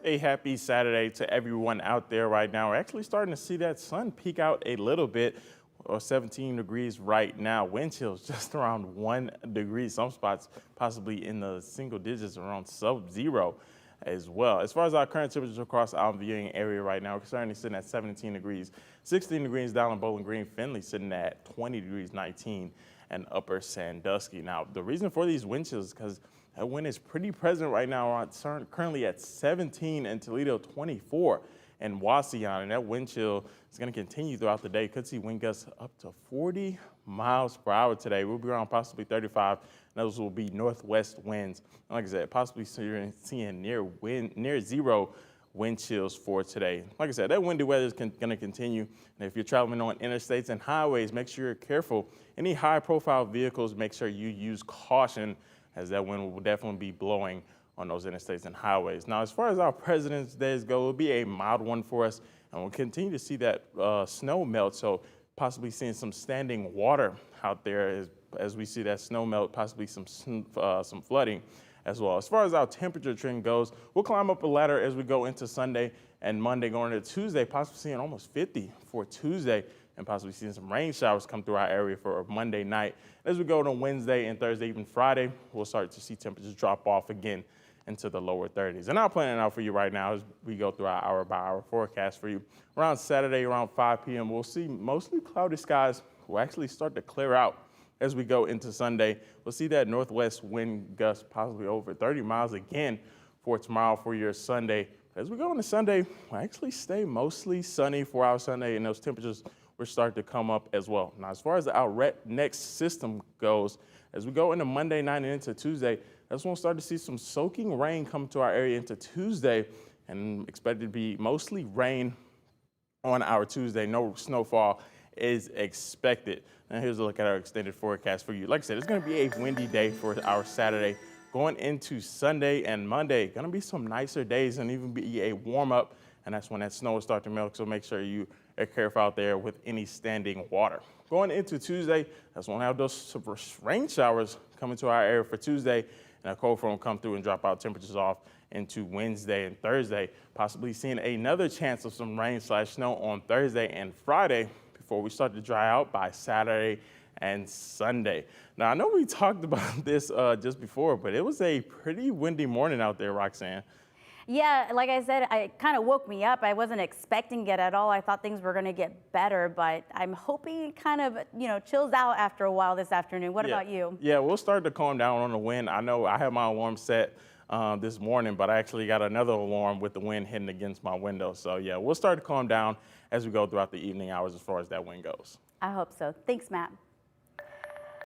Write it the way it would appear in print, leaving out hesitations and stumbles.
A happy Saturday to everyone out there right now. We're actually starting to see that sun peek out a little bit, or 17 degrees right now. Wind chills just around 1 degree. Some spots possibly in the single digits, around sub-zero as well. As far as our current temperatures across our viewing area right now, we're currently sitting at 17 degrees, 16 degrees down in Bowling Green, Findlay sitting at 20 degrees, 19 and Upper Sandusky. Now, the reason for these wind chills is because that wind is pretty present right now, currently at 17 in Toledo, 24 in Wauseon, and that wind chill is going to continue throughout the day. Could see wind gusts up to 40 miles per hour today. We'll be around possibly 35. And those will be northwest winds. And like I said, possibly seeing near zero wind chills for today. Like I said, that windy weather is going to continue. And if you're traveling on interstates and highways, make sure you're careful. Any high-profile vehicles, make sure you use caution, as that wind will definitely be blowing on those interstates and highways. Now, as far as our President's Days go, it'll be a mild one for us, and we'll continue to see that snow melt, so possibly seeing some standing water out there as we see that snow melt, possibly some flooding as well. As far as our temperature trend goes, we'll climb up a ladder as we go into Sunday and Monday, going into Tuesday, possibly seeing almost 50 for Tuesday, and possibly seeing some rain showers come through our area for Monday night. As we go to Wednesday and Thursday, even Friday, we'll start to see temperatures drop off again into the lower 30s. And I'll plan it out for you right now as we go through our hour-by-hour forecast for you. Around Saturday, around 5 p.m., we'll see mostly cloudy skies will actually start to clear out as we go into Sunday. We'll see that northwest wind gust possibly over 30 miles again for tomorrow for your Sunday. As we go into Sunday, we'll actually stay mostly sunny for our Sunday, and those temperatures will start to come up as well. Now, as far as our next system goes, as we go into Monday night and into Tuesday, that's when we'll start to see some soaking rain come to our area into Tuesday, and expected to be mostly rain on our Tuesday. No snowfall is expected. Now, here's a look at our extended forecast for you. Like I said, it's going to be a windy day for our Saturday. Going into Sunday and Monday, going to be some nicer days and even be a warm up, and that's when that snow will start to melt, so make sure you are careful out there with any standing water. Going into Tuesday, that's when we'll have those rain showers coming to our area for Tuesday, and a cold front will come through and drop our temperatures off into Wednesday and Thursday, possibly seeing another chance of some rain/snow on Thursday and Friday before we start to dry out by Saturday and Sunday. Now, I know we talked about this just before, but it was a pretty windy morning out there, Roxanne. Yeah, like I said, it kind of woke me up. I wasn't expecting it at all. I thought things were going to get better, but I'm hoping it kind of, chills out after a while this afternoon. What about you? Yeah, we'll start to calm down on the wind. I know I had my alarm set this morning, but I actually got another alarm with the wind hitting against my window. So yeah, we'll start to calm down as we go throughout the evening hours as far as that wind goes. I hope so. Thanks, Matt.